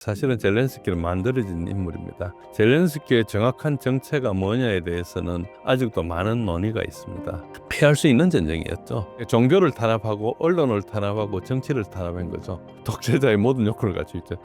사실은 젤렌스키는 만들어진 인물입니다. 젤렌스키의 정확한 정체가 뭐냐에 대해서는 아직도 많은 논의가 있습니다. 피할 수 있는 전쟁이었죠. 종교를 탄압하고 언론을 탄압하고 정치를 탄압한 거죠. 독재자의 모든 요건을 갖추고 있죠.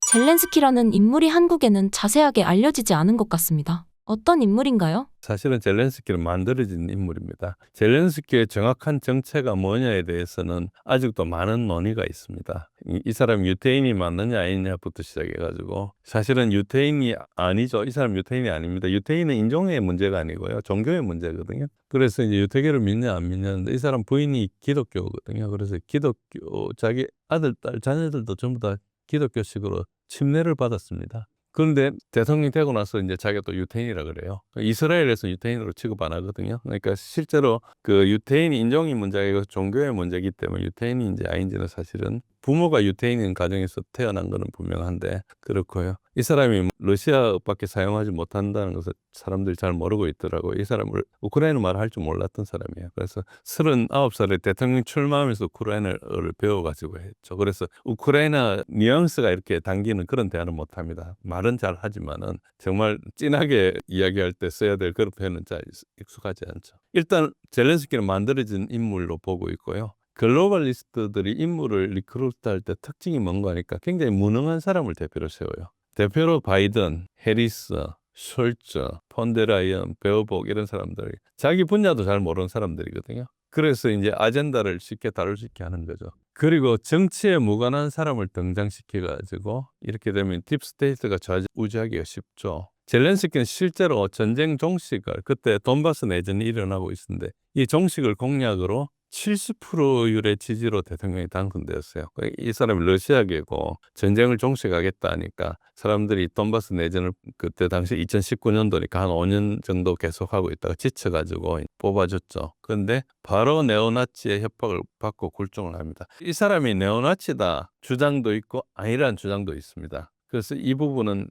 젤렌스키라는 인물이 한국에는 자세하게 알려지지 않은 것 같습니다. 어떤 인물인가요? 사실은 젤렌스키는 만들어진 인물입니다. 젤렌스키의 정확한 정체가 뭐냐에 대해서는 아직도 많은 논의가 있습니다. 이 사람 유태인이 맞느냐 아니냐부터 시작해가지고 사실은 유태인이 아니죠. 이 사람 유태인이 아닙니다. 유태인은 인종의 문제가 아니고요. 종교의 문제거든요. 그래서 이제 유태교를 믿냐 안 믿냐인데 이 사람 부인이 기독교거든요. 그래서 기독교 자기 아들, 딸, 자녀들도 전부 다 기독교식으로 침례를 받았습니다. 그런데 대통령이 되고 나서 이제 자기가 또 유태인이라 그래요. 이스라엘에서 유태인으로 취급 안 하거든요. 그러니까 실제로 그 유태인 인종이 문제이고 종교의 문제이기 때문에 유태인인지 아닌지는 사실은 부모가 유태인인 가정에서 태어난 거는 분명한데 그렇고요. 이 사람이 러시아밖에 사용하지 못한다는 것을 사람들이 잘 모르고 있더라고요. 이 사람을 우크라이나 말을 할 줄 몰랐던 사람이에요. 그래서 39살에 대통령 출마하면서 우크라이나어를 배워가지고 했죠. 그래서 우크라이나 뉘앙스가 이렇게 당기는 그런 대화는 못합니다. 말은 잘 하지만은 정말 진하게 이야기할 때 써야 될 그런 표현은 잘 익숙하지 않죠. 일단 젤렌스키는 만들어진 인물로 보고 있고요. 글로벌리스트들이 인물을 리크루트할 때 특징이 뭔가 하니까 굉장히 무능한 사람을 대표로 세워요. 대표로 바이든, 해리스, 숄츠, 폰데라이언, 베어복 이런 사람들이 자기 분야도 잘 모르는 사람들이거든요. 그래서 이제 아젠다를 쉽게 다룰 수 있게 하는 거죠. 그리고 정치에 무관한 사람을 등장시켜가지고 이렇게 되면 딥스테이트가 좌지우지하기가 쉽죠. 젤렌스키는 실제로 전쟁 종식을 그때 돈바스 내전이 일어나고 있었는데 이 종식을 공약으로 70%율의 지지로 대통령이 당선되었어요. 이 사람이 러시아계고 전쟁을 종식하겠다 하니까 사람들이 돈바스 내전을 그때 당시 2019년도니까 한 5년 정도 계속하고 있다가 지쳐가지고 뽑아줬죠. 그런데 바로 네오나치의 협박을 받고 굴종을 합니다. 이 사람이 네오나치다 주장도 있고 아니라는 주장도 있습니다. 그래서 이 부분은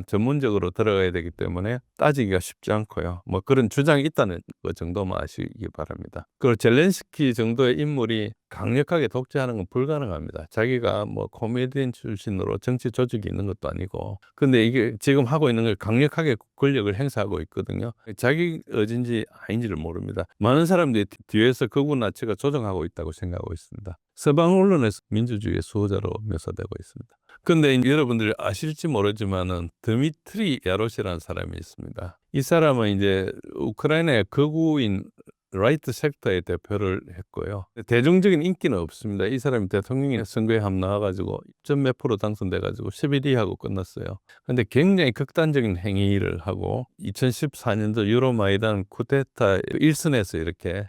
전문적으로 들어가야 되기 때문에 따지기가 쉽지 않고요. 뭐 그런 주장이 있다는 것 정도만 아시기 바랍니다. 그리고 젤렌스키 정도의 인물이 강력하게 독재하는 건 불가능합니다. 자기가 뭐 코미디언 출신으로 정치 조직이 있는 것도 아니고 근데 이게 지금 하고 있는 걸 강력하게 권력을 행사하고 있거든요. 자기 의지인지 아닌지를 모릅니다. 많은 사람들이 뒤에서 극우 나치가 조정하고 있다고 생각하고 있습니다. 서방 언론에서 민주주의의 수호자로 묘사되고 있습니다. 근데 여러분들이 아실지 모르지만은 드미트리 야로시라는 사람이 있습니다. 이 사람은 이제 우크라이나의 극우인 라이트 섹터의 대표를 했고요. 대중적인 인기는 없습니다. 이 사람이 대통령의 선거에 한번 나와가지고 1몇 프로 당선돼가지고 11위하고 끝났어요. 근데 굉장히 극단적인 행위를 하고 2014년도 유로마이단 쿠데타 일선에서 이렇게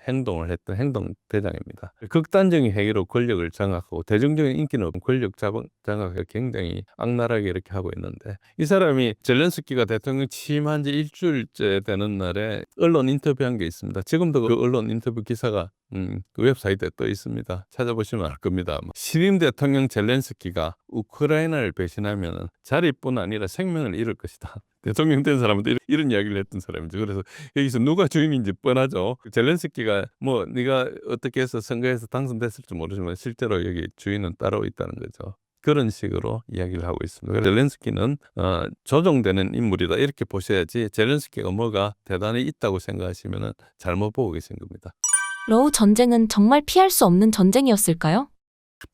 행동을 했던 행동대장입니다. 극단적인 행위로 권력을 장악하고 대중적인 인기는 없는 권력 장악을 굉장히 악랄하게 이렇게 하고 있는데 이 사람이 젤렌스키가 대통령 취임한 지 일주일째 되는 날에 언론 인터뷰한 게 있습니다. 지금도 그 언론 인터뷰 기사가 그 웹사이트에 떠 있습니다. 찾아보시면 알 겁니다. 신임 대통령 젤렌스키가 우크라이나를 배신하면 자리뿐 아니라 생명을 잃을 것이다. 대통령 된 사람은 이런 이야기를 했던 사람이죠. 그래서 여기서 누가 주인인지 뻔하죠. 젤렌스키가 뭐 네가 어떻게 해서 선거에서 당선됐을지 모르지만 실제로 여기 주인은 따로 있다는 거죠. 그런 식으로 이야기를 하고 있습니다. 그래서 젤렌스키는 조종되는 인물이다 이렇게 보셔야지 젤렌스키가 뭐가 대단히 있다고 생각하시면 잘못 보고 계신 겁니다. 러우 전쟁은 정말 피할 수 없는 전쟁이었을까요?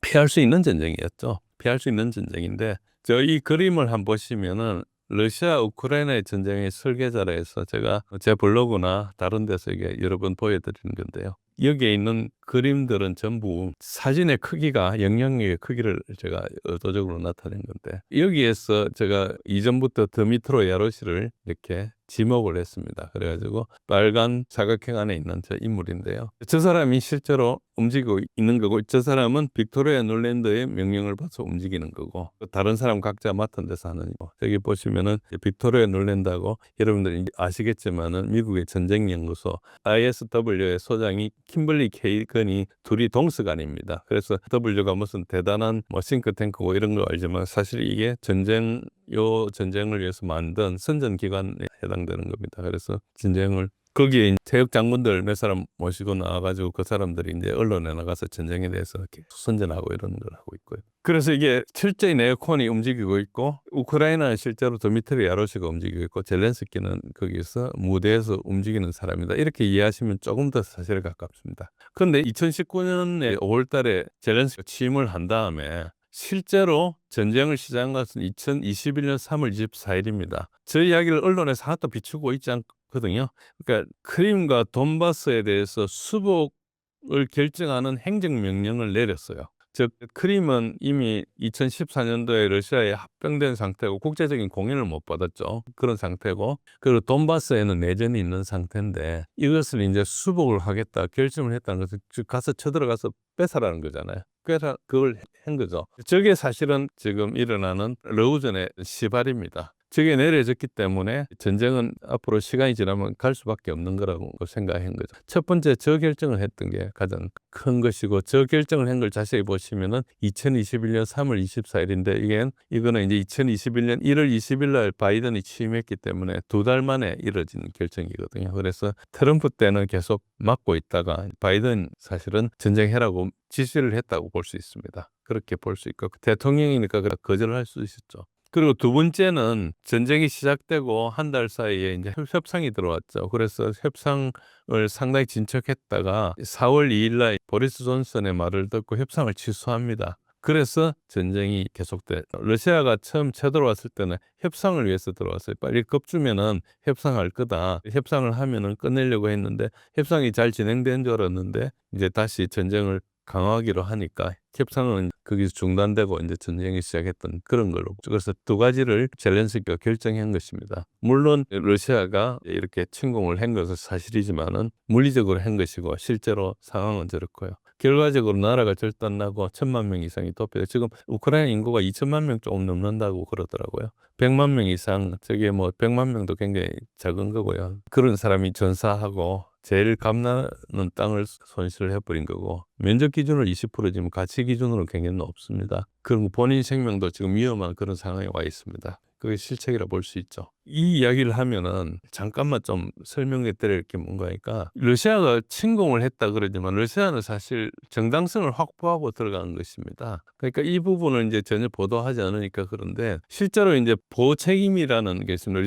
피할 수 있는 전쟁이었죠. 피할 수 있는 전쟁인데 이 그림을 한번 보시면은 러시아 우크라이나의 전쟁의 설계자라 해서 제가 제 블로그나 다른 데서 이게 여러 번 보여드리는 건데요. 여기에 있는 그림들은 전부 사진의 크기가 영향력의 크기를 제가 의도적으로 나타낸 건데 여기에서 제가 이전부터 드미트로 야로시를 이렇게 지목을 했습니다. 그래가지고 빨간 사각형 안에 있는 저 인물인데요. 저 사람이 실제로 움직이고 있는 거고 저 사람은 빅토리아 놀랜드의 명령을 받아서 움직이는 거고 다른 사람 각자 맡은 데서 하는 거. 여기 보시면은 빅토리아 놀랜드하고 여러분들이 아시겠지만은 미국의 전쟁연구소 ISW의 소장이 kimberly 케이건이 둘이 동서간입니다. 그래서 W가 무슨 대단한 뭐 싱크탱크고 이런 거 알지만 사실 이게 전쟁을 위해서 만든 선전기관에 해당되는 겁니다. 그래서 전쟁을 거기에 퇴역 장군들 몇 사람 모시고 나와가지고 그 사람들이 이제 언론에 나가서 전쟁에 대해서 이렇게 선전하고 이런 걸 하고 있고요. 그래서 이게 철저히 네오콘이 움직이고 있고 우크라이나는 실제로 드미트리 야로시가 움직이고 있고 젤렌스키는 거기서 무대에서 움직이는 사람이다. 이렇게 이해하시면 조금 더 사실에 가깝습니다. 그런데 2019년에 5월 달에 젤렌스키가 취임을 한 다음에 실제로 전쟁을 시작한 것은 2021년 3월 24일입니다. 저 이야기를 언론에서 하나도 비추고 있지 않거든요. 그러니까 크림과 돈바스에 대해서 수복을 결정하는 행정명령을 내렸어요. 즉 크림은 이미 2014년도에 러시아에 합병된 상태고 국제적인 공인을 못 받았죠. 그런 상태고 그리고 돈바스에는 내전이 있는 상태인데 이것을 이제 수복을 하겠다 결심을 했다는 것은 즉 가서 쳐들어가서 뺏어라는 거잖아요. 그래서 그걸 한 거죠. 저게 사실은 지금 일어나는 러우전의 시발입니다. 저게 내려졌기 때문에 전쟁은 앞으로 시간이 지나면 갈 수밖에 없는 거라고 생각한 거죠. 첫 번째 저 결정을 했던 게 가장 큰 것이고 저 결정을 한 걸 자세히 보시면은 2021년 3월 24일인데 이거는 이제 2021년 1월 20일 날 바이든이 취임했기 때문에 2달 만에 이뤄진 결정이거든요. 그래서 트럼프 때는 계속 막고 있다가 바이든 사실은 전쟁해라고 지시를 했다고 볼 수 있습니다. 그렇게 볼 수 있고 대통령이니까 거절할 수 있었죠. 그리고 두 번째는 전쟁이 시작되고 한 달 사이에 이제 협상이 들어왔죠. 그래서 협상을 상당히 진척했다가 4월 2일 날 보리스 존슨의 말을 듣고 협상을 취소합니다. 그래서 전쟁이 계속돼. 러시아가 처음 쳐들어왔을 때는 협상을 위해서 들어왔어요. 빨리 겁주면은 협상할 거다. 협상을 하면은 끝내려고 했는데 협상이 잘 진행된 줄 알았는데 이제 다시 전쟁을 강화하기로 하니까 협상은 거기서 중단되고 이제 전쟁이 시작했던 그런 걸로. 그래서 두 가지를 젤렌스키가 결정한 것입니다. 물론 러시아가 이렇게 침공을 한 것은 사실이지만은 물리적으로 한 것이고 실제로 상황은 저렇고요. 결과적으로 나라가 절단나고 1,000만 명 이상이 도피돼. 지금 우크라이나 인구가 2천만 명 조금 넘는다고 그러더라고요. 100만 명 이상, 저게 뭐 100만 명도 굉장히 작은 거고요. 그런 사람이 전사하고 제일 값나는 땅을 손실을 해버린 거고 면적 기준으로 20%지만 가치 기준으로 굉장히 높습니다. 그리고 본인 생명도 지금 위험한 그런 상황에 와 있습니다. 그게 실책이라 볼 수 있죠. 이 이야기를 하면은 잠깐만 좀 설명해 드릴 게 뭔가니까 러시아가 침공을 했다 그러지만 러시아는 사실 정당성을 확보하고 들어간 것입니다. 그러니까 이 부분을 이제 전혀 보도하지 않으니까 그런데 실제로 이제 보호 책임이라는 게 있습니다.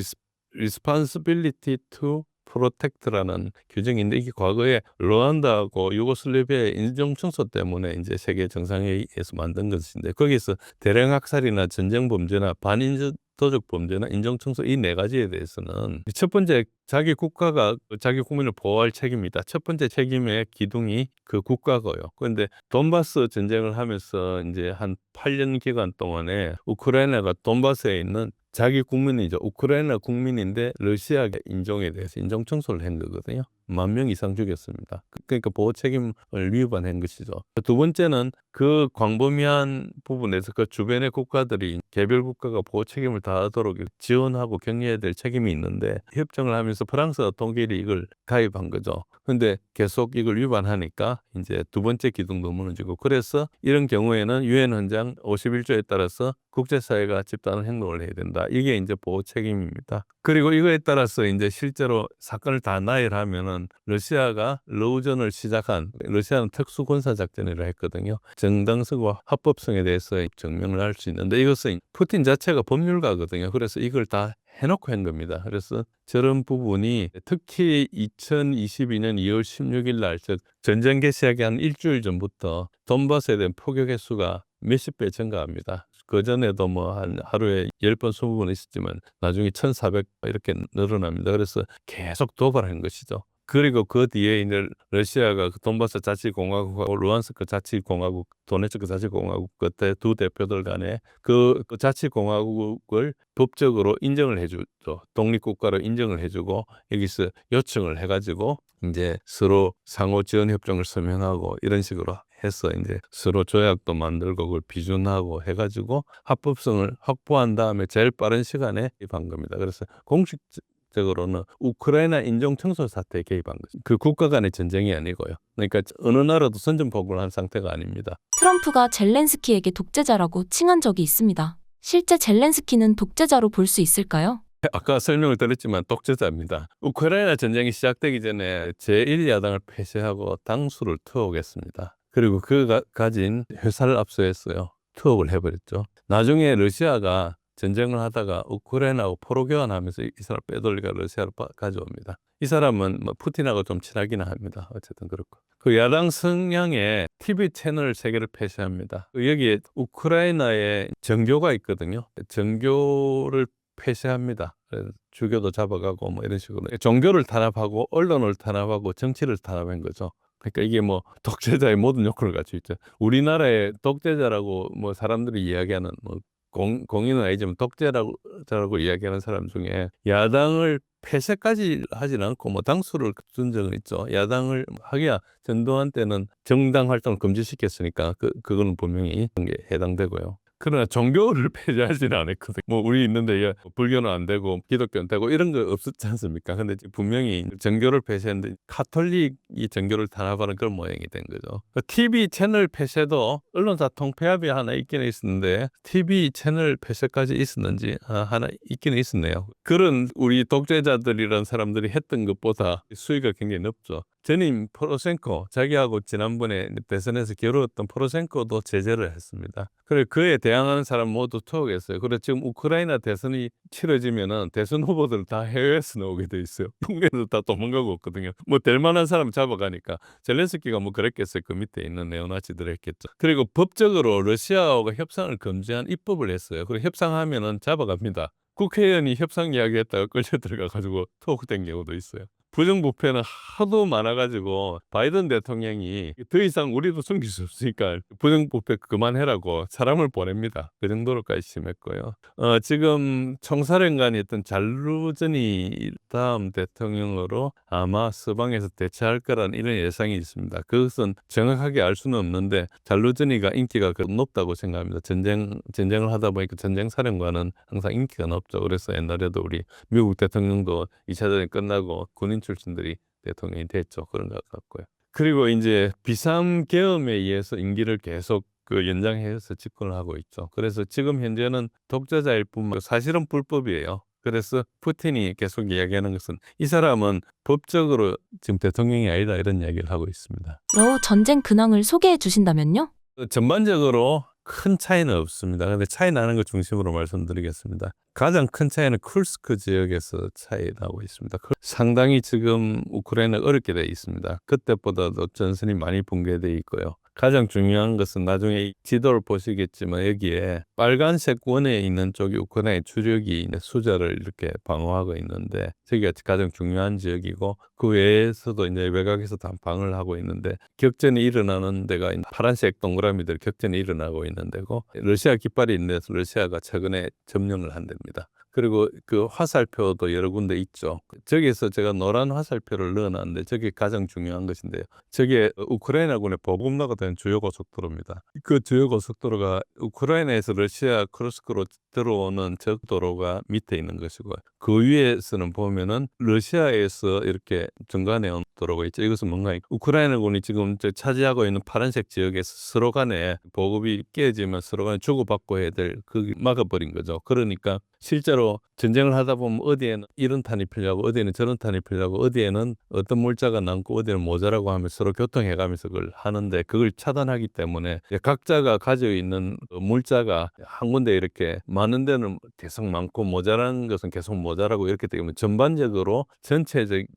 Responsibility to 프로텍트라는 규정인데 이게 과거에 르완다하고 유고슬라비아의 인종청소 때문에 이제 세계 정상회의에서 만든 것인데 거기서 대량 학살이나 전쟁 범죄나 반인도적 범죄나 인종청소 이 네 가지에 대해서는 첫 번째 자기 국가가 자기 국민을 보호할 책임이다. 첫 번째 책임의 기둥이 그 국가고요. 그런데 돈바스 전쟁을 하면서 이제 한 8년 기간 동안에 우크라이나가 돈바스에 있는 자기 국민이죠. 우크라이나 국민인데 러시아 인종에 대해서 인종 청소를 한 거거든요. 10,000명 이상 죽였습니다. 그러니까 보호 책임을 위반한 것이죠. 두 번째는 그 광범위한 부분에서 그 주변의 국가들이 개별 국가가 보호 책임을 다하도록 지원하고 격려해야 될 책임이 있는데 협정을 하면서 프랑스와 독일이 이걸 가입한 거죠. 근데 계속 이걸 위반하니까 이제 두 번째 기둥도 무너지고 그래서 이런 경우에는 유엔 헌장 51조에 따라서 국제사회가 집단 행동을 해야 된다. 이게 이제 보호 책임입니다. 그리고 이거에 따라서 이제 실제로 사건을 다 나열하면은 러시아가 러우전을 시작한 러시아는 특수 군사 작전이라 했거든요. 정당성과 합법성에 대해서 증명을 할 수 있는데 이것은 푸틴 자체가 법률가거든요. 그래서 이걸 다 해놓고 한 겁니다. 그래서 저런 부분이 특히 2022년 2월 16일 날, 즉 전쟁 개시하기 한 일주일 전부터 돈바스에 대한 포격 횟수가 몇십 배 증가합니다. 그전에도 뭐 한 하루에 10번, 20번 있었지만 나중에 1,400 이렇게 늘어납니다. 그래서 계속 도발한 것이죠. 그리고 그 뒤에 이제 러시아가 돈바스 자치공화국하고 루안스크 자치공화국, 도네츠크 자치공화국 그때 두 대표들 간에 그 자치공화국을 법적으로 인정을 해주죠. 독립국가로 인정을 해주고 여기서 요청을 해가지고 이제 서로 상호 지원 협정을 서명하고 이런 식으로 해서 이제 서로 조약도 만들고 그걸 비준하고 해가지고 합법성을 확보한 다음에 제일 빠른 시간에 개입한 겁니다. 그래서 공식적으로는 우크라이나 인종청소 사태에 개입한 거죠. 그 국가 간의 전쟁이 아니고요. 그러니까 어느 나라도 선전포고를 한 상태가 아닙니다. 트럼프가 젤렌스키에게 독재자라고 칭한 적이 있습니다. 실제 젤렌스키는 독재자로 볼 수 있을까요? 아까 설명을 드렸지만 독재자입니다. 우크라이나 전쟁이 시작되기 전에 제1야당을 폐쇄하고 당수를 투옥했습니다. 그리고 그가 가진 회사를 압수했어요. 투옥을 해버렸죠. 나중에 러시아가 전쟁을 하다가 우크라이나하고 포로 교환하면서 이 사람 빼돌리가 러시아로 가져옵니다. 이 사람은 뭐 푸틴하고 좀 친하기는 합니다. 어쨌든 그렇고. 그 야당 성향의 TV 채널 3개를 폐쇄합니다. 여기에 우크라이나에 정교가 있거든요. 정교를 폐쇄합니다. 그래서 주교도 잡아가고 뭐 이런 식으로 종교를 탄압하고 언론을 탄압하고 정치를 탄압한 거죠. 그러니까 이게 뭐 독재자의 모든 요건을 갖추고 있죠. 우리나라의 독재자라고 뭐 사람들이 이야기하는 뭐 공인은 아니지만 독재자라고 이야기하는 사람 중에 야당을 폐쇄까지 하진 않고 뭐 당수를 둔 적은 있죠. 야당을 하기야 전두환 때는 정당 활동을 금지시켰으니까 그거는 분명히 해당되고요. 그러나 종교를 폐지하지는 않았거든요. 뭐 우리 있는데 불교는 안 되고 기독교는 되고 이런 거 없었지 않습니까? 근데 분명히 정교를 폐쇄했는데 카톨릭이 정교를 탄압하는 그런 모양이 된 거죠. TV 채널 폐쇄도 언론사 통폐합이 하나 있기는 있었는데 TV 채널 폐쇄까지 있었는지 하나 있기는 있었네요. 그런 우리 독재자들이란 사람들이 했던 것보다 수위가 굉장히 높죠. 전임 포로셴코, 자기하고 지난번에 대선에서 겨루었던 포로셴코도 제재를 했습니다. 그래 그에 대항하는 사람 모두 투옥했어요. 그래 지금 우크라이나 대선이 치러지면은 대선 후보들 다 해외에서 나오게 돼 있어요. 국내에서 다 도망가고 없거든요. 뭐 될 만한 사람 잡아가니까 젤렌스키가 뭐 그랬겠어요. 그 밑에 있는 네오나치들 했겠죠. 그리고 법적으로 러시아하고 협상을 금지한 입법을 했어요. 그리고 협상하면은 잡아갑니다. 국회의원이 협상 이야기했다가 끌려 들어가가지고 투옥된 경우도 있어요. 부정부패는 하도 많아가지고 바이든 대통령이 더 이상 우리도 숨길 수 없으니까 부정부패 그만해라고 사람을 보냅니다. 그 정도로까지 심했고요. 지금 총사령관이었던 잘루즈니 다음 대통령으로 아마 서방에서 대체할 거라는 이런 예상이 있습니다. 그것은 정확하게 알 수는 없는데 잘루즈니가 인기가 높다고 생각합니다. 전쟁을 하다 보니까 전쟁사령관은 항상 인기가 높죠. 그래서 옛날에도 우리 미국 대통령도 2차 전쟁 끝나고 군인 출신들이 대통령이 됐죠. 그런 것 같고요. 그리고 이제 비상계엄에 의해서 임기를 계속 연장해서 집권을 하고 있죠. 그래서 지금 현재는 독재자일 뿐만 사실은 불법이에요. 그래서 푸틴이 계속 이야기하는 것은 이 사람은 법적으로 지금 대통령이 아니다 이런 이야기를 하고 있습니다. 러우 전쟁 근황을 소개해 주신다면요? 전반적으로 큰 차이는 없습니다. 근데 차이 나는 것 중심으로 말씀드리겠습니다. 가장 큰 차이는 쿠르스크 지역에서 차이 나고 있습니다. 상당히 지금 우크라이나 어렵게 돼 있습니다. 그때보다도 전선이 많이 붕괴돼 있고요. 가장 중요한 것은 나중에 지도를 보시겠지만 여기에 빨간색 원에 있는 쪽이 우크라이나 주력이 수자를 이렇게 방어하고 있는데 저기가 가장 중요한 지역이고 그 외에서도 이제 외곽에서 방을 하고 있는데 격전이 일어나는 데가 파란색 동그라미들 격전이 일어나고 있는 데고 러시아 깃발이 있는 데서 러시아가 최근에 점령을 한 데입니다. 그리고 그 화살표도 여러 군데 있죠. 저기에서 제가 노란 화살표를 넣어놨는데 저게 가장 중요한 것인데요. 저게 우크라이나군의 보급로가 된 주요 고속도로입니다. 그 주요 고속도로가 우크라이나에서 러시아 쿠르스크로 들어오는 저 도로가 밑에 있는 것이고 그 위에서는 보면은 러시아에서 이렇게 중간에 온 도로가 있죠. 이것은 뭔가 우크라이나군이 지금 차지하고 있는 파란색 지역에서 서로 간에 보급이 깨지면 서로 간에 주고받고 해야 될 그게 막아버린 거죠. 그러니까 실제로 전쟁을 하다 보면 어디에는 이런 탄이 필요하고 어디에는 저런 탄이 필요하고 어디에는 어떤 물자가 남고 어디에는 모자라고 하면서 서로 교통해가면서 그걸 하는데 그걸 차단하기 때문에 각자가 가지고 있는 물자가 한 군데 이렇게 많은 데는 계속 많고 모자란 것은 계속 모자라고 이렇게 되면 전반적으로 전체적인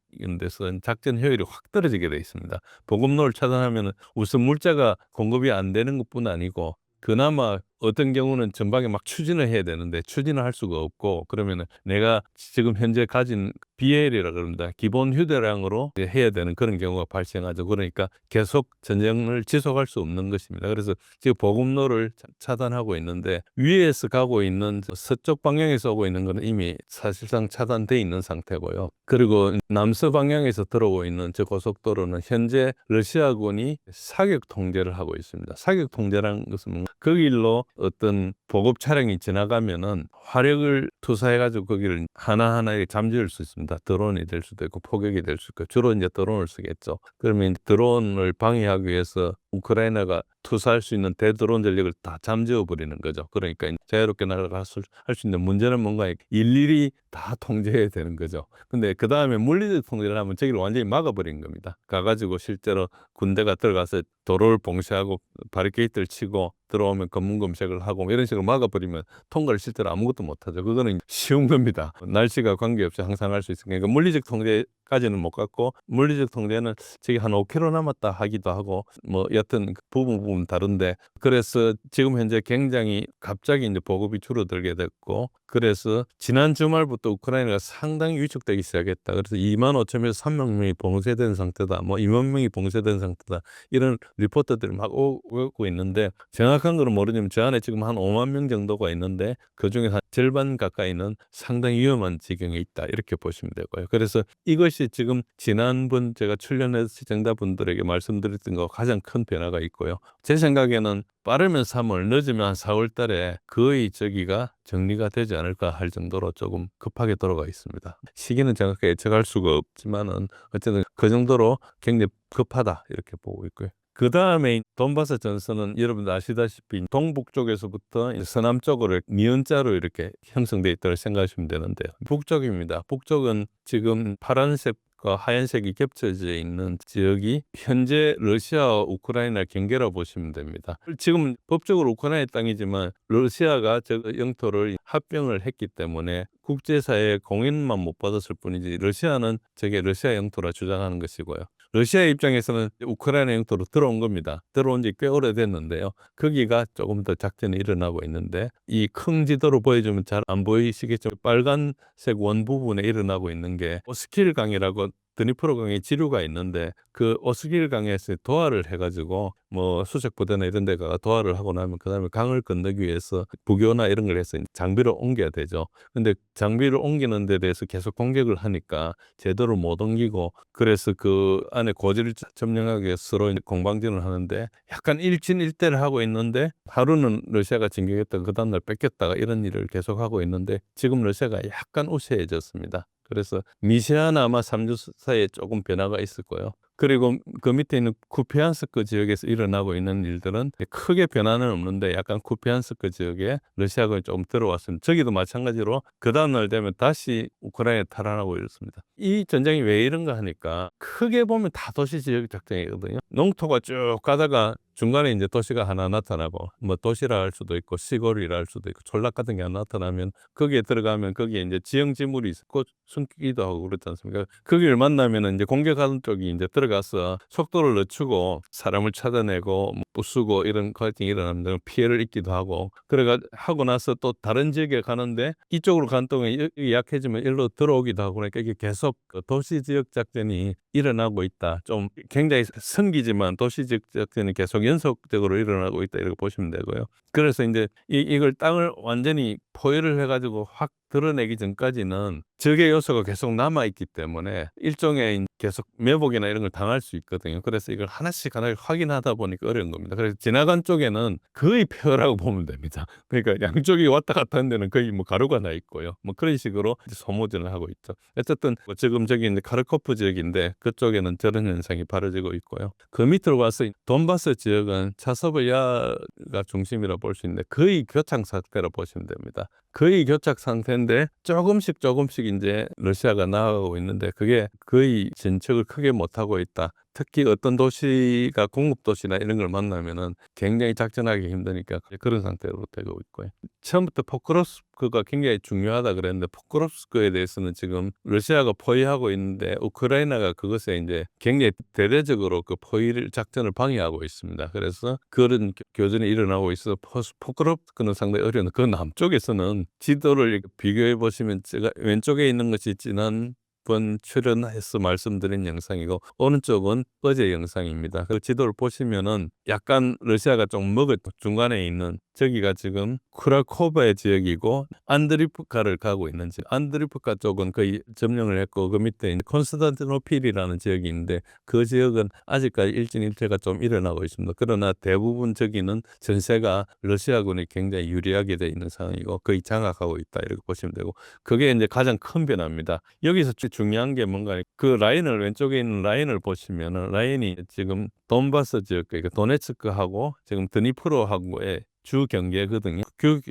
데서는 작전 효율이 확 떨어지게 돼 있습니다. 보급로를 차단하면 우선 물자가 공급이 안 되는 것뿐 아니고 그나마 어떤 경우는 전방에 막 추진을 해야 되는데 추진을 할 수가 없고 그러면은 내가 지금 현재 가진 BL이라 그럽니다. 기본 휴대량으로 해야 되는 그런 경우가 발생하죠. 그러니까 계속 전쟁을 지속할 수 없는 것입니다. 그래서 지금 보급로를 차단하고 있는데 위에서 가고 있는 서쪽 방향에서 오고 있는 것은 이미 사실상 차단돼 있는 상태고요. 그리고 남서 방향에서 들어오고 있는 저 고속도로는 현재 러시아군이 사격 통제를 하고 있습니다. 사격 통제라는 것은 그 길로 어떤 보급 차량이 지나가면은 화력을 투사해가지고 거기를 하나하나 잠재울 수 있습니다. 드론이 될 수도 있고 포격이 될 수 있고 주로 이제 드론을 쓰겠죠. 그러면 드론을 방해하기 위해서 우크라이나가 투사할 수 있는 대드론 전력을 다 잠재워 버리는 거죠. 그러니까 자유롭게 날아갈 수 있는 문제는 뭔가 일일이 다 통제해야 되는 거죠. 근데 그 다음에 물리적 통제를 하면 저기를 완전히 막아버린 겁니다. 가가지고 실제로 군대가 들어가서 도로를 봉쇄하고 바리케이트를 치고 들어오면 검문 검색을 하고 이런 식으로 막아버리면 통과를 실제로 아무것도 못하죠. 그거는 쉬운 겁니다. 날씨가 관계없이 항상 할 수 있으니까. 그러니까 물리적 통제까지는 못 갔고, 물리적 통제는 저기 한 5km 남았다 하기도 하고, 뭐 여튼 부분 다른데, 그래서 지금 현재 굉장히 갑자기 이제 보급이 줄어들게 됐고, 그래서 지난 주말부터 우크라이나가 상당히 위축되기 시작했다. 그래서 2만 5천에서 3만 명이 봉쇄된 상태다. 뭐 2만 명이 봉쇄된 상태다. 이런 리포트들이 막 오고 있는데, 정확한 건 모르지만 저 안에 지금 한 5만 명 정도가 있는데 그중에 한 절반 가까이는 상당히 위험한 지경에 있다. 이렇게 보시면 되고요. 그래서 이것이 지금 지난번 제가 출연해서 시청자분들에게 말씀드렸던 거 가장 큰 변화가 있고요. 제 생각에는 빠르면 3월, 늦으면 한 4월 달에 거의 저기가 정리가 되지 않을까 할 정도로 조금 급하게 돌아가 있습니다. 시기는 정확하게 예측할 수가 없지만은 어쨌든 그 정도로 굉장히 급하다 이렇게 보고 있고요. 그 다음에 돈바스 전선은 여러분들 아시다시피 동북쪽에서부터 서남 쪽으로 니은자로 이렇게 형성되어 있다고 생각하시면 되는데요. 북쪽입니다. 북쪽은 지금 파란색과 하얀색이 겹쳐져 있는 지역이 현재 러시아와 우크라이나 경계라고 보시면 됩니다. 지금 법적으로 우크라이나 땅이지만 러시아가 저 영토를 합병을 했기 때문에 국제사회의 공인만 못 받았을 뿐이지 러시아는 저게 러시아 영토라 주장하는 것이고요. 러시아 입장에서는 우크라이나 영토로 들어온 겁니다. 들어온 지 꽤 오래됐는데요. 거기가 조금 더 작전이 일어나고 있는데 이 큰 지도로 보여주면 잘 안 보이시겠지만 빨간색 원 부분에 일어나고 있는 게 오스킬 강이라고 드니프로 강에 지류가 있는데 그 오스킬 강에서 도하를 해가지고 뭐 수색 부대나 이런 데가 도하를 하고 나면 그 다음에 강을 건너기 위해서 부교나 이런 걸 해서 장비를 옮겨야 되죠. 근데 장비를 옮기는 데 대해서 계속 공격을 하니까 제대로 못 옮기고 그래서 그 안에 고지를 점령하기 위해서 서로 공방전을 하는데 약간 일진일대를 하고 있는데 하루는 러시아가 진격했다가 그 다음날 뺏겼다가 이런 일을 계속 하고 있는데 지금 러시아가 약간 우세해졌습니다. 그래서 미세한 아마 3주 사이에 조금 변화가 있을 거예요. 그리고 그 밑에 있는 쿠피안스크 지역에서 일어나고 있는 일들은 크게 변화는 없는데 약간 쿠피안스크 지역에 러시아가 조금 들어왔습니다. 저기도 마찬가지로 그 다음날 되면 다시 우크라이나에 탈환하고 이렇습니다. 이 전쟁이 왜 이런가 하니까 크게 보면 다 도시 지역 작전이거든요. 농토가 쭉 가다가 중간에 이제 도시가 하나 나타나고 뭐 도시라 할 수도 있고 시골이라 할 수도 있고 촌락 같은 게 하나 나타나면 거기에 들어가면 거기에 이제 지형 지물이 있고 숨기기도 하고 그렇지 않습니까? 거기를 만나면은 이제 공격하는 쪽이 이제 들어가서 속도를 늦추고 사람을 찾아내고 뭐 부수고 이런 파이팅이 일어나면 피해를 입기도 하고 그래가 하고 나서 또 다른 지역에 가는데 이쪽으로 간 동안 약해지면 일로 들어오기도 하고 그러니까 이게 계속 그 도시 지역 작전이 일어나고 있다. 좀 굉장히 성기지만 도시 지역 작전이 계속 연속적으로 일어나고 있다 이렇게 보시면 되고요. 그래서 이제 이걸 땅을 완전히 포위를 해가지고 확 드러내기 전까지는 적의 요소가 계속 남아있기 때문에 일종의 계속 매복이나 이런 걸 당할 수 있거든요. 그래서 이걸 하나씩 확인하다 보니까 어려운 겁니다. 그래서 지나간 쪽에는 거의 폐허라고 보면 됩니다. 그러니까 양쪽이 왔다 갔다 하는 데는 거의 뭐 가루가 나 있고요. 뭐 그런 식으로 소모전을 하고 있죠. 어쨌든 뭐 지금 저기 이제 카르코프 지역인데 그쪽에는 저런 현상이 벌어지고 있고요. 그 밑으로 와서 돈바스 지역은 차서브야가 중심이라 볼 수 있는데 거의 교착 상태로 보시면 됩니다. 거의 교착 상태인데 조금씩 이제 러시아가 나아가고 있는데 그게 거의 진척을 크게 못하고 있다. 특히 어떤 도시가 공급도시나 이런 걸 만나면은 굉장히 작전하기 힘드니까 그런 상태로 되고 있고요. 처음부터 포크롭스크가 굉장히 중요하다 그랬는데 포크롭스크에 대해서는 지금 러시아가 포위하고 있는데 우크라이나가 그것에 이제 굉장히 대대적으로 그 포위 작전을 방해하고 있습니다. 그래서 그런 교전이 일어나고 있어서 포크롭스크는 상당히 어려운데 그 남쪽에서는 지도를 비교해 보시면 제가 왼쪽에 있는 것이 지난 번 출연해서 말씀드린 영상이고 오른쪽은 어제 영상입니다. 그 지도를 보시면은 약간 러시아가 좀 중간에 있는 저기가 지금 쿠라코바의 지역이고 안드리프카를 가고 있는 지역. 안드리프카 쪽은 거의 점령을 했고 그 밑에 이제 콘스탄티노필이라는 지역이 있는데 그 지역은 아직까지 일진일퇴가 좀 일어나고 있습니다. 그러나 대부분 저기는 전세가 러시아군이 굉장히 유리하게 돼 있는 상황이고 거의 장악하고 있다 이렇게 보시면 되고 그게 이제 가장 큰 변화입니다. 여기서 중요한 게 뭔가 그 라인을 왼쪽에 있는 라인을 보시면은 라인이 지금 돈바스 지역 그러니까 도네츠크하고 지금 드니프로하고의 주 경계거든요.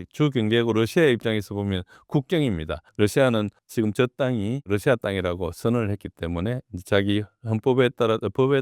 주 경계고 러시아 입장에서 보면 국경입니다. 러시아는 지금 저 땅이 러시아 땅이라고 선언을 했기 때문에 이제 자기 법에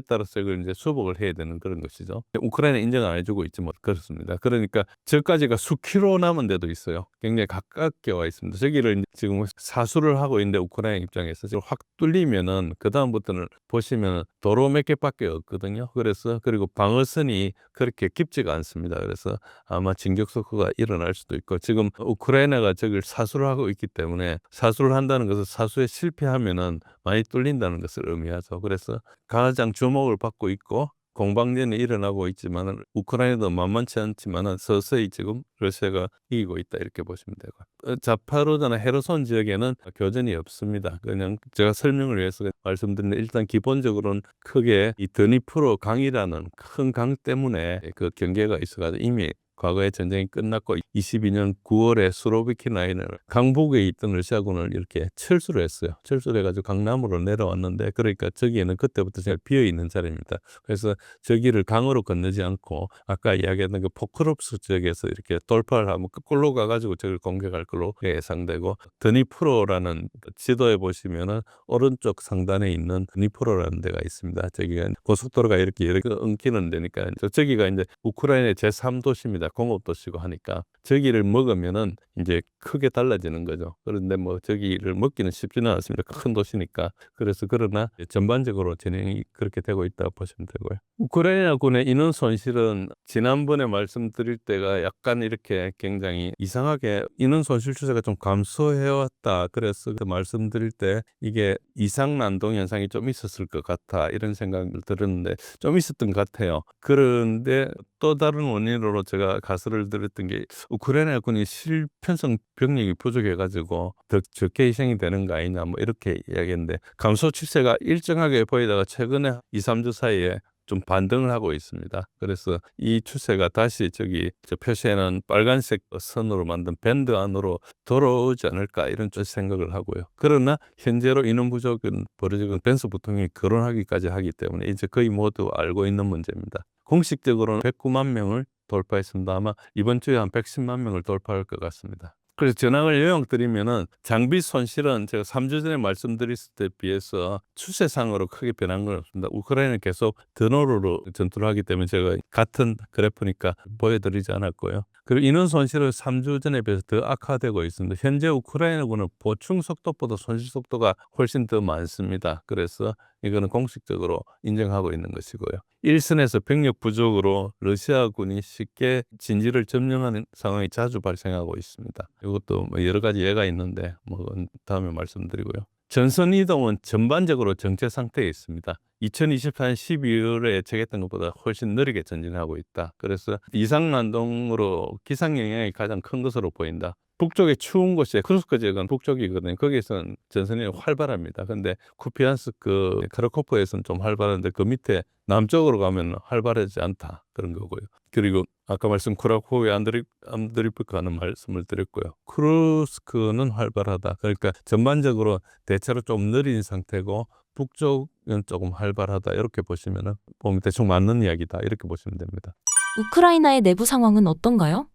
따라서 이걸 이제 수복을 해야 되는 그런 것이죠. 우크라이나 인정 안 해주고 있지 뭐 그렇습니다. 그러니까 저까지가 수킬로 남은 데도 있어요. 굉장히 가깝게 와 있습니다. 저기를 이제 지금 사수를 하고 있는데 우크라이나 입장에서 지금 확 뚫리면은 그 다음부터는 보시면 도로 몇 개밖에 없거든요. 그래서 그리고 방어선이 그렇게 깊지가 않습니다. 그래서 아마 진격사고가 일어날 수도 있고 지금 우크라이나가 저걸 사수를 하고 있기 때문에 사수를 한다는 것은 사수에 실패하면은 많이 뚫린다는 것을 의미하죠. 그래서 가장 주목을 받고 있고 공방전이 일어나고 있지만은 우크라이나도 만만치 않지만은 서서히 지금 러시아가 이기고 있다 이렇게 보시면 되고 자파로드나 헤르손 지역에는 교전이 없습니다. 그냥 제가 설명을 위해서 말씀드리는데 일단 기본적으로는 크게 이 드니프로 강이라는 큰 강 때문에 그 경계가 있어가지고 이미 과거에 전쟁이 끝났고 22년 9월에 수로비키 라인을 강북에 있던 러시아군을 이렇게 철수를 했어요. 철수를 해가지고 강남으로 내려왔는데 그러니까 저기에는 그때부터 잘 비어 있는 자리입니다. 그래서 저기를 강으로 건너지 않고 아까 이야기했던 그 포크롭스 지역에서 이렇게 돌파를 하면 거꾸로 가가지고 저걸 공격할 걸로 예상되고 드니프로라는 지도에 보시면은 오른쪽 상단에 있는 드니프로라는 데가 있습니다. 저기가 고속도로가 이렇게 여러 개 엉키는 데니까 저기가 이제 우크라이나의 제3도시입니다. 공업도시고 하니까 저기를 먹으면은 이제 크게 달라지는 거죠. 그런데 뭐 저기를 먹기는 쉽지는 않습니다. 큰 도시니까. 그래서 그러나 전반적으로 진행이 그렇게 되고 있다고 보시면 되고요. 우크라이나군의 인원 손실은 지난번에 말씀드릴 때가 약간 이렇게 굉장히 이상하게 인원 손실 추세가 좀 감소해왔다. 그래서 그 말씀드릴 때 이게 이상 난동 현상이 좀 있었을 것 같아. 이런 생각을 들었는데 좀 있었던 것 같아요. 그런데 또 다른 원인으로 제가 가설을 드렸던 게 우크라이나군이 실편성 병력이 부족해가지고 더 적게 희생이 되는 거 아니냐 뭐 이렇게 이야기했는데 감소 추세가 일정하게 보이다가 최근에 2, 3주 사이에 좀 반등을 하고 있습니다. 그래서 이 추세가 다시 저기 저 표시에는 빨간색 선으로 만든 밴드 안으로 돌아오지 않을까 이런 좀 생각을 하고요. 그러나 현재로 인원 부족은 벌어지고 벤스 부통령이 거론하기까지 하기 때문에 이제 거의 모두 알고 있는 문제입니다. 공식적으로는 109만 명을 돌파했습니다. 아마 이번 주에 한 110만 명을 돌파할 것 같습니다. 그래서 전황을 요약드리면은 장비 손실은 제가 3주 전에 말씀드렸을 때 비해서 추세상으로 크게 변한 건 없습니다. 우크라이나는 계속 드노르로 전투를 하기 때문에 제가 같은 그래프니까 보여드리지 않았고요. 그리고 인원 손실은 3주 전에 비해서 더 악화되고 있습니다. 현재 우크라이나군은 보충 속도보다 손실 속도가 훨씬 더 많습니다. 그래서 이거는 공식적으로 인정하고 있는 것이고요. 일선에서 병력 부족으로 러시아군이 쉽게 진지를 점령하는 상황이 자주 발생하고 있습니다. 이것도 뭐 여러 가지 예가 있는데 뭐 다음에 말씀드리고요. 전선 이동은 전반적으로 정체 상태에 있습니다. 2024년 12월에 예측했던 것보다 훨씬 느리게 전진하고 있다. 그래서 이상난동으로 기상 영향이 가장 큰 것으로 보인다. 북쪽의 추운 곳이 크루스크 지역은 북쪽이거든요. 거기서는 전선이 활발합니다. 근데 쿠피안스크, 카르코프에서는 좀 활발한데 그 밑에 남쪽으로 가면 활발하지 않다. 그런 거고요. 그리고 아까 말씀 쿠라코프의 안드리프카는 말씀을 드렸고요. 크루스크는 활발하다. 그러니까 전반적으로 대체로 좀 느린 상태고 북쪽은 조금 활발하다. 이렇게 보시면은 대충 맞는 이야기다. 이렇게 보시면 됩니다. 우크라이나의 내부 상황은 어떤가요?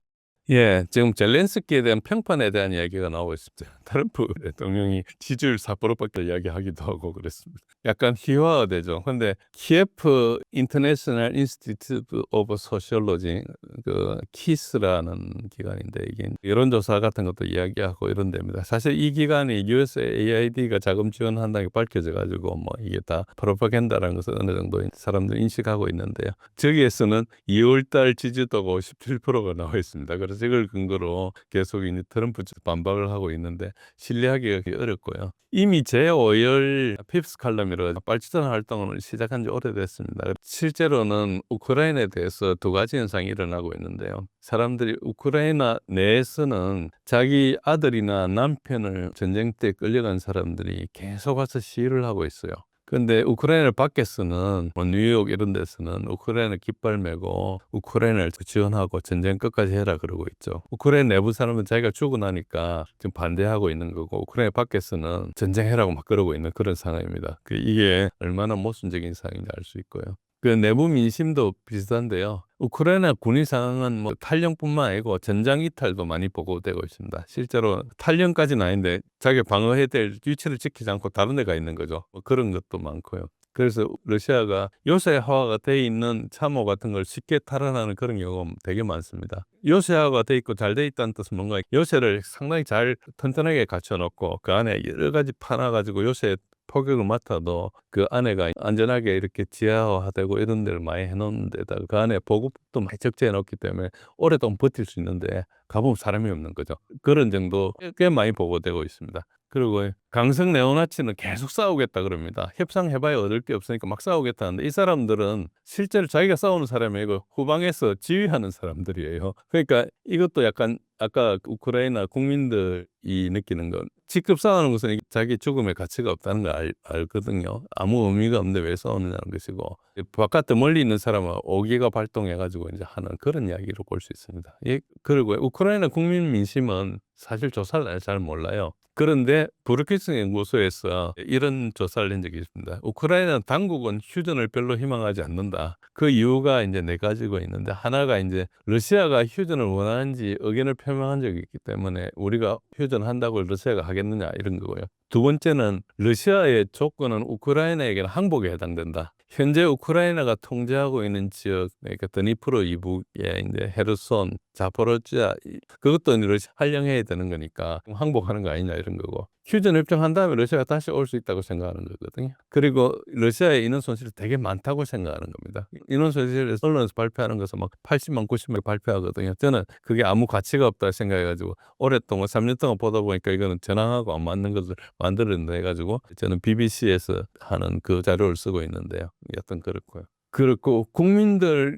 예, 지금 젤렌스키에 대한 평판에 대한 이야기가 나오고 있습니다. 트럼프 대통령이 지지율 4%밖에 이야기하기도 하고 그랬습니다. 약간 희화화되죠. 근데 키예프 인터내셔널 인스티튜트 오브 소시올로지 그 키스라는 기관인데 이게 여론조사 같은 것도 이야기하고 이런 데입니다. 사실 이 기관이 USAID가 자금 지원한다는 게 밝혀져 가지고 뭐 이게 다 프로파간다라는 것을 어느 정도 사람들이 인식하고 있는데요. 저기에서는 2월달 지지도가 57%가 나와 있습니다. 그래서 저걸 근거로 계속 이제 트럼프 측 반박을 하고 있는데 신뢰하기가 어렵고요. 이미 제5열 핍스 칼럼이라 빨치산 활동을 시작한 지 오래됐습니다. 실제로는 우크라이나에 대해서 두 가지 현상이 일어나고 있는데요. 사람들이 우크라이나 내에서는 자기 아들이나 남편을 전쟁 때 끌려간 사람들이 계속 와서 시위를 하고 있어요. 근데 우크라이나 밖에서는 뭐 뉴욕 이런 데서는 우크라이나 깃발 메고 우크라이나를 지원하고 전쟁 끝까지 해라 그러고 있죠. 우크라이나 내부 사람은 자기가 죽고 나니까 지금 반대하고 있는 거고 우크라이나 밖에서는 전쟁해라고 막 그러고 있는 그런 상황입니다. 이게 얼마나 모순적인 상황인지 알 수 있고요. 그 내부 민심도 비슷한데요. 우크라이나 군의 상황은 뭐 탈영뿐만 아니고 전장 이탈도 많이 보고되고 있습니다. 실제로 탈영까지는 아닌데 자기 방어해야 될 위치를 지키지 않고 다른 데 가 있는 거죠. 뭐 그런 것도 많고요. 그래서 러시아가 요새화가 돼 있는 참호 같은 걸 쉽게 탈환하는 그런 경우가 되게 많습니다. 요새화가 돼 있고 잘 돼 있다는 뜻은 뭔가 요새를 상당히 잘 튼튼하게 갖춰놓고 그 안에 여러 가지 파놔가지고 요새 폭격을 맡아도 그 안에가 안전하게 이렇게 지하화되고 이런 데를 많이 해놓은 데다가 그 안에 보급도 많이 적재해 놓기 때문에 오랫동안 버틸 수 있는데 가보면 사람이 없는 거죠. 그런 정도 꽤 많이 보고되고 있습니다. 그리고 강성 네오나치는 계속 싸우겠다 그럽니다. 협상해봐야 얻을 게 없으니까 막 싸우겠다는데 이 사람들은 실제로 자기가 싸우는 사람이 아니고 후방에서 지휘하는 사람들이에요. 그러니까 이것도 약간 아까 우크라이나 국민들이 느끼는 건 직접 싸우는 것은 자기 죽음의 가치가 없다는 걸 알거든요. 아무 의미가 없는데 왜 싸우느냐는 것이고 바깥에 멀리 있는 사람은 오기가 발동해가지고 이제 하는 그런 이야기로 볼 수 있습니다. 그리고 우크라이나 국민 민심은 사실 조사를 잘 몰라요. 그런데 브루킹스 연구소에서 이런 조사를 한 적이 있습니다. 우크라이나 당국은 휴전을 별로 희망하지 않는다. 그 이유가 이제 네 가지가 있는데 하나가 이제 러시아가 휴전을 원하는지 의견을 표명한 적이 있기 때문에 우리가 휴전한다고 러시아가 하겠느냐 이런 거고요. 두 번째는 러시아의 조건은 우크라이나에게는 항복에 해당된다. 현재 우크라이나가 통제하고 있는 지역, 그러니까 드니프로 이북에 이제 헤르손, 자포로지아 그것도 러시아 할령해야 되는 거니까 항복하는 거 아니냐 이런 거고. 휴전 협정한 다음에 러시아가 다시 올 수 있다고 생각하는 거거든요. 그리고 러시아의 인원 손실이 되게 많다고 생각하는 겁니다. 인원 손실을 언론에서 발표하는 것은 막 80만, 90만 발표하거든요. 저는 그게 아무 가치가 없다 생각해가지고 오랫동안 3년 동안 보다 보니까 이거는 전황하고 안 맞는 것을 만들어낸다 해가지고 저는 BBC에서 하는 그 자료를 쓰고 있는데요. 여튼 그렇고요. 그렇고 국민들에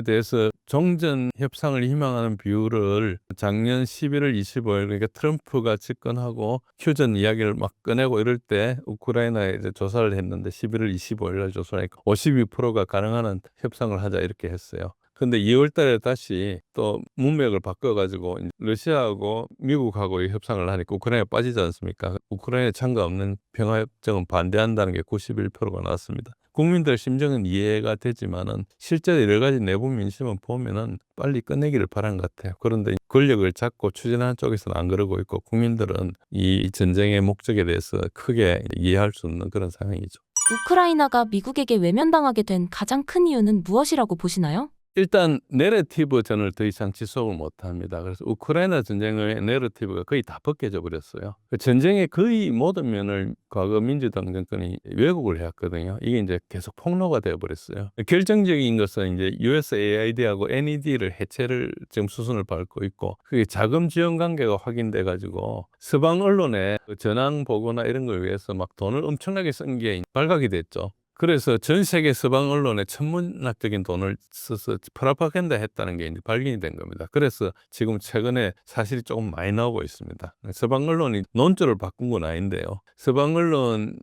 대해서 종전 협상을 희망하는 비율을 작년 11월 25일 그러니까 트럼프가 집권하고 휴전 이야기를 막 꺼내고 이럴 때 우크라이나에 이제 조사를 했는데 11월 25일 날 조사하니까 52%가 가능한 협상을 하자 이렇게 했어요. 근데 2월 달에 다시 또 문맥을 바꿔가지고 러시아하고 미국하고의 협상을 하니까 우크라이나 빠지지 않습니까? 우크라이나 참가 없는 평화협정은 반대한다는 게 91%가 나왔습니다. 국민들 심정은 이해가 되지만은 실제로 여러 가지 내부 민심을 보면은 빨리 끝내기를 바란 것 같아요. 그런데 권력을 잡고 추진하는 쪽에서는 안 그러고 있고 국민들은 이 전쟁의 목적에 대해서 크게 이해할 수 없는 그런 상황이죠. 우크라이나가 미국에게 외면당하게 된 가장 큰 이유는 무엇이라고 보시나요? 일단 내러티브 전을 더 이상 지속을 못합니다. 그래서 우크라이나 전쟁의 내러티브가 거의 다 벗겨져 버렸어요. 그 전쟁의 거의 모든 면을 과거 민주당 정권이 왜곡을 해왔거든요. 이게 이제 계속 폭로가 되어 버렸어요. 결정적인 것은 이제 USAID하고 NED를 해체를 지금 수순을 밟고 있고 그게 자금 지원 관계가 확인돼 가지고 서방 언론에 그 전황 보고나 이런 걸 위해서 막 돈을 엄청나게 쓴 게 발각이 됐죠. 그래서 전 세계 서방 언론에 천문학적인 돈을 써서 프로파간다 했다는 게 이제 발견이 된 겁니다. 그래서 지금 최근에 사실이 조금 많이 나오고 있습니다. 서방 언론이 논조를 바꾼 건 아닌데요. 서방 언론을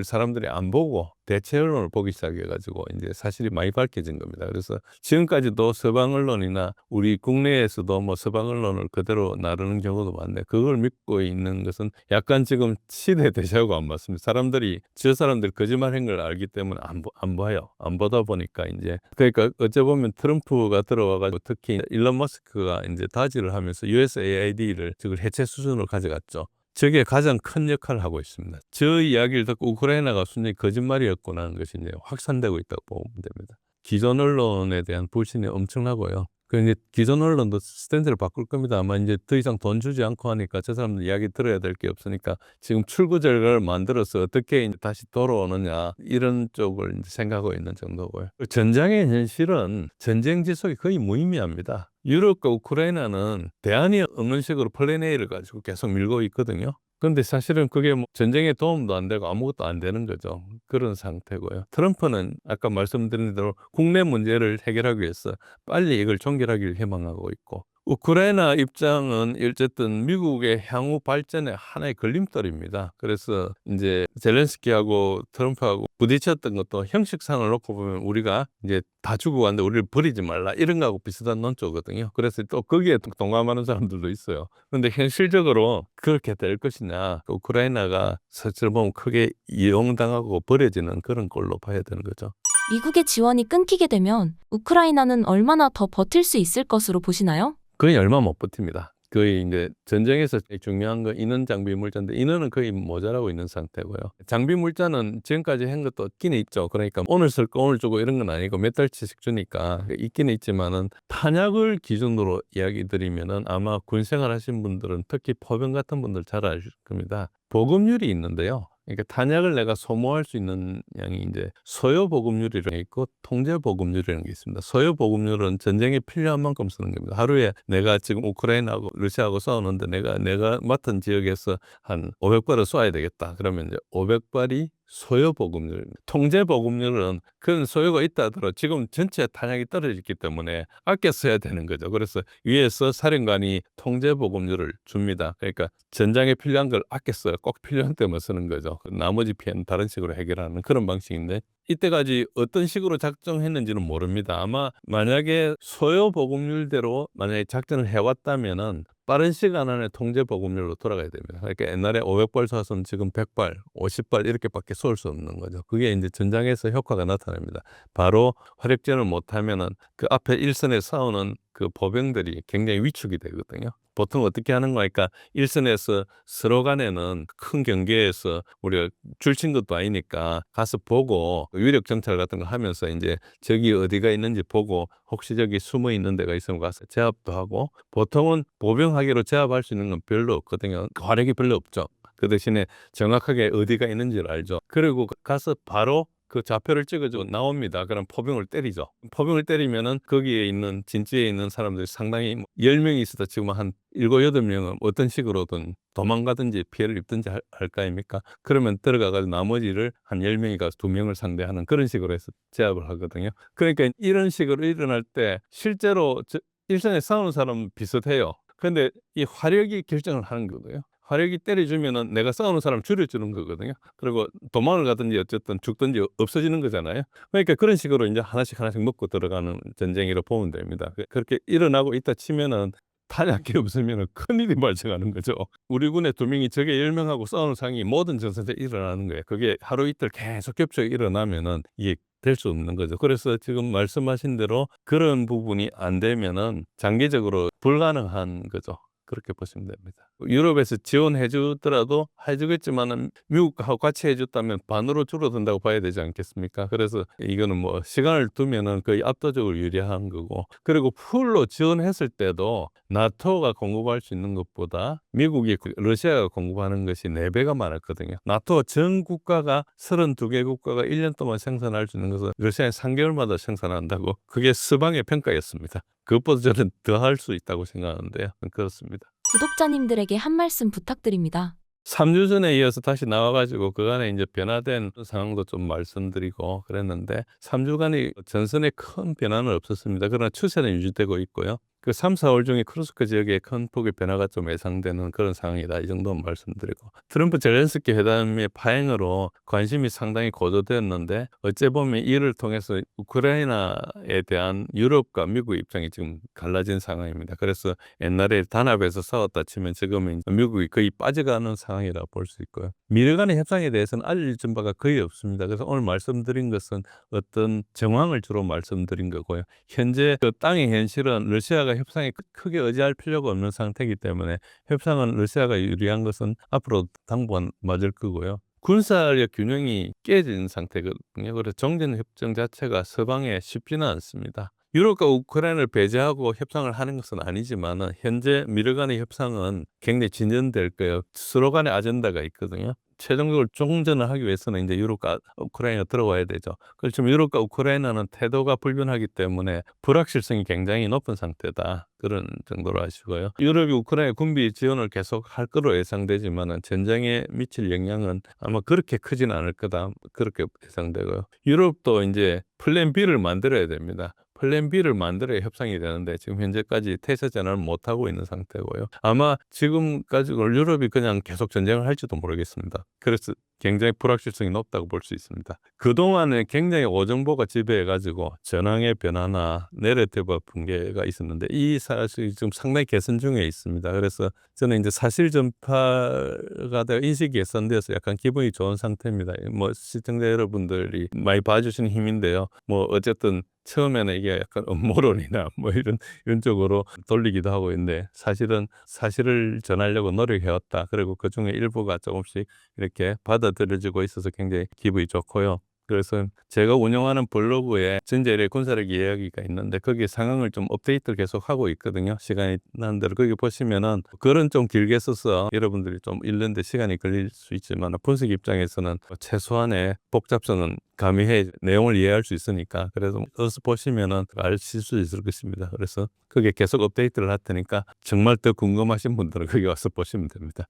사람들이 안 보고 대체 언론을 보기 시작해가지고 이제 사실이 많이 밝혀진 겁니다. 그래서 지금까지도 서방 언론이나 우리 국내에서도 뭐 서방 언론을 그대로 나르는 경우도 많네. 그걸 믿고 있는 것은 약간 지금 시대 대세하고 안 맞습니다. 사람들이 저 사람들 거짓말한 걸 알기 때문에 안 봐요. 안 보다 보니까 이제 그러니까 어째 보면 트럼프가 들어와가지고 특히 일론 머스크가 이제 다지를 하면서 USAID를 즉 해체 수준으로 가져갔죠. 저게 가장 큰 역할을 하고 있습니다. 저 이야기를 듣고 우크라이나가 순전히 거짓말이었구나 하는 것이 이제 확산되고 있다고 보면 됩니다. 기존 언론에 대한 불신이 엄청나고요. 그 이제 기존 언론도 스탠스를 바꿀 겁니다. 아마 이제 더 이상 돈 주지 않고 하니까 저 사람들 이야기 들어야 될 게 없으니까 지금 출구절을 만들어서 어떻게 이제 다시 돌아오느냐 이런 쪽을 이제 생각하고 있는 정도고요. 전장의 현실은 전쟁 지속이 거의 무의미합니다. 유럽과 우크라이나는 대안이 없는 식으로 플랜 A를 가지고 계속 밀고 있거든요. 근데 사실은 그게 뭐 전쟁에 도움도 안 되고 아무것도 안 되는 거죠. 그런 상태고요. 트럼프는 아까 말씀드린 대로 국내 문제를 해결하기 위해서 빨리 이걸 종결하기를 희망하고 있고, 우크라이나 입장은 어쨌든 미국의 향후 발전의 하나의 걸림돌입니다. 그래서 이제 젤렌스키하고 트럼프하고 부딪혔던 것도 형식상을 놓고 보면 우리가 이제 다 주고 갔는데 우리를 버리지 말라 이런 거하고 비슷한 논조거든요. 그래서 또 거기에 동감하는 사람들도 있어요. 근데 현실적으로 그렇게 될 것이냐, 우크라이나가 사실 보면 크게 이용당하고 버려지는 그런 꼴로 봐야 되는 거죠. 미국의 지원이 끊기게 되면 우크라이나는 얼마나 더 버틸 수 있을 것으로 보시나요? 거의 얼마 못 버팁니다. 거의 이제 전쟁에서 제일 중요한 건 인원, 장비, 물자인데 인원은 거의 모자라고 있는 상태고요. 장비, 물자는 지금까지 한 것도 있기는 있죠. 그러니까 오늘 쓸 거 오늘 주고 이런 건 아니고 몇 달치씩 주니까 있기는 있지만은, 탄약을 기준으로 이야기 드리면은 아마 군 생활하신 분들은 특히 포병 같은 분들 잘 아실 겁니다. 보급률이 있는데요. 그러니까 탄약을 내가 소모할 수 있는 양이 이제 소요 보급률이라는 게 있고 통제 보급률이라는 게 있습니다. 소요 보급률은 전쟁에 필요한 만큼 쓰는 겁니다. 하루에 내가 지금 우크라이나하고 러시아하고 싸우는데 내가 맡은 지역에서 한 500발을 쏴야 되겠다. 그러면 이제 500발이 소요 보급률. 통제 보급률은 그런 소요가 있다 하더라도 지금 전체 탄약이 떨어졌기 때문에 아껴 써야 되는 거죠. 그래서 위에서 사령관이 통제 보급률을 줍니다. 그러니까 전장에 필요한 걸 아껴 써요. 꼭 필요한 때만 쓰는 거죠. 나머지 피해는 다른 식으로 해결하는 그런 방식인데, 이때까지 어떤 식으로 작정했는지는 모릅니다. 아마 만약에 소요 보급률대로 만약에 작전을 해왔다면은 빠른 시간 안에 통제 보급률로 돌아가야 됩니다. 그러니까 옛날에 500발 쏴서는 지금 100발, 50발 이렇게밖에 쏠 수 없는 거죠. 그게 이제 전장에서 효과가 나타납니다. 바로 화력전을 못하면은 그 앞에 일선에 싸우는 그 보병들이 굉장히 위축이 되거든요. 보통 어떻게 하는 거니까 일선에서 서로 간에는 큰 경계에서 우리가 줄친 것도 아니니까 가서 보고 위력 정찰 같은 거 하면서 이제 적이 어디가 있는지 보고 혹시 저기 숨어 있는 데가 있으면 가서 제압도 하고, 보통은 보병하기로 제압할 수 있는 건 별로 없거든요. 화력이 별로 없죠. 그 대신에 정확하게 어디가 있는지를 알죠. 그리고 가서 바로 그 좌표를 찍어주고 나옵니다. 그럼 포병을 때리죠. 포병을 때리면은 거기에 있는 진지에 있는 사람들이 상당히 10명이 있어도 지금 한 7, 8명은 어떤 식으로든 도망가든지 피해를 입든지 할 거 아닙니까? 그러면 들어가가지고 나머지를 한 10명이 가서 2명을 상대하는 그런 식으로 해서 제압을 하거든요. 그러니까 이런 식으로 일어날 때 실제로 일선에 싸우는 사람은 비슷해요. 근데 이 화력이 결정을 하는 거거든요. 화력이 때려주면은 내가 싸우는 사람 줄여주는 거거든요. 그리고 도망을 가든지 어쨌든 죽든지 없어지는 거잖아요. 그러니까 그런 식으로 이제 하나씩 먹고 들어가는 전쟁이라고 보면 됩니다. 그렇게 일어나고 있다 치면은 탄약이 없으면 큰일이 발생하는 거죠. 우리 군에 2명이 적에 10명하고 싸우는 상황이 모든 전선에 일어나는 거예요. 그게 하루 이틀 계속 겹쳐 일어나면은 이게 될 수 없는 거죠. 그래서 지금 말씀하신 대로 그런 부분이 안 되면은 장기적으로 불가능한 거죠. 그렇게 보시면 됩니다. 유럽에서 지원해 주더라도 해주겠지만은 미국하고 같이 해줬다면 반으로 줄어든다고 봐야 되지 않겠습니까? 그래서 이거는 뭐 시간을 두면은 거의 압도적으로 유리한 거고, 그리고 풀로 지원했을 때도 나토가 공급할 수 있는 것보다 미국이 러시아가 공급하는 것이 4배가 많았거든요. 나토 전 국가가 32개 국가가 1년 동안 생산할 수 있는 것은 러시아는 3개월마다 생산한다고, 그게 서방의 평가였습니다. 그것보다 저는 더 할 수 있다고 생각하는데요. 그렇습니다. 구독자님들에게 한 말씀 부탁드립니다. 3주 전에 이어서 다시 나와가지고 그간에 이제 변화된 상황도 좀 말씀드리고 그랬는데, 3주간의 전선에 큰 변화는 없었습니다. 그러나 추세는 유지되고 있고요. 그 3, 4월 중에 크루스크 지역에 큰 폭의 변화가 좀 예상되는 그런 상황이다. 이 정도는 말씀드리고, 트럼프 젤렌스키 회담의 파행으로 관심이 상당히 고조되었는데 어째 보면 이를 통해서 우크라이나에 대한 유럽과 미국의 입장이 지금 갈라진 상황입니다. 그래서 옛날에 단합해서 싸웠다 치면 지금은 미국이 거의 빠져가는 상황이라 볼 수 있고요. 미래 간의 협상에 대해서는 알려진 바가 거의 없습니다. 그래서 오늘 말씀드린 것은 어떤 정황을 주로 말씀드린 거고요. 현재 그 땅의 현실은 러시아가 협상에 크게 의지할 필요가 없는 상태이기 때문에 협상은 러시아가 유리한 것은 앞으로 당분간 맞을 거고요. 군사력 균형이 깨진 상태거든요. 그래서 정전 협정 자체가 서방에 쉽지는 않습니다. 유럽과 우크라이나를 배제하고 협상을 하는 것은 아니지만은 현재 미르 간의 협상은 굉장히 진전될 거예요. 서로 간의 아젠다가 있거든요. 최종적으로 종전을 하기 위해서는 이제 유럽과 우크라이나가 들어와야 되죠. 그렇지만 유럽과 우크라이나는 태도가 불변하기 때문에 불확실성이 굉장히 높은 상태다. 그런 정도로 아시고요. 유럽이 우크라이나 군비 지원을 계속 할 거로 예상되지만은 전쟁에 미칠 영향은 아마 그렇게 크진 않을 거다. 그렇게 예상되고요. 유럽도 이제 플랜 B를 만들어야 됩니다. 플랜 B를 만들어야 협상이 되는데 지금 현재까지 태세 전환을 못 하고 있는 상태고요. 아마 지금까지 유럽이 그냥 계속 전쟁을 할지도 모르겠습니다. 그래서 굉장히 불확실성이 높다고 볼 수 있습니다. 그동안에 굉장히 오정보가 지배해가지고 전황의 변화나 내러티브 붕괴가 있었는데 이 사실이 지금 상당히 개선 중에 있습니다. 그래서 저는 이제 사실 전파가 되어 인식이 개선되어서 약간 기분이 좋은 상태입니다. 뭐 시청자 여러분들이 많이 봐주시는 힘인데요. 뭐 어쨌든 처음에는 이게 약간 음모론이나 뭐 이런 쪽으로 돌리기도 하고 있는데 사실은 사실을 전하려고 노력해왔다. 그리고 그 중에 일부가 조금씩 이렇게 받아들여지고 있어서 굉장히 기분이 좋고요. 그래서 제가 운영하는 블로그에 전제일의 군사력 이야기가 있는데 거기에 상황을 좀 업데이트를 계속 하고 있거든요. 시간이 나는 대로 거기 보시면은 글은 좀 길게 써서 여러분들이 좀 읽는데 시간이 걸릴 수 있지만 분석 입장에서는 최소한의 복잡성은 가미해 내용을 이해할 수 있으니까 그래서 어서 보시면은 아실 수 있을 것입니다. 그래서 거기에 계속 업데이트를 할 테니까 정말 더 궁금하신 분들은 거기 와서 보시면 됩니다.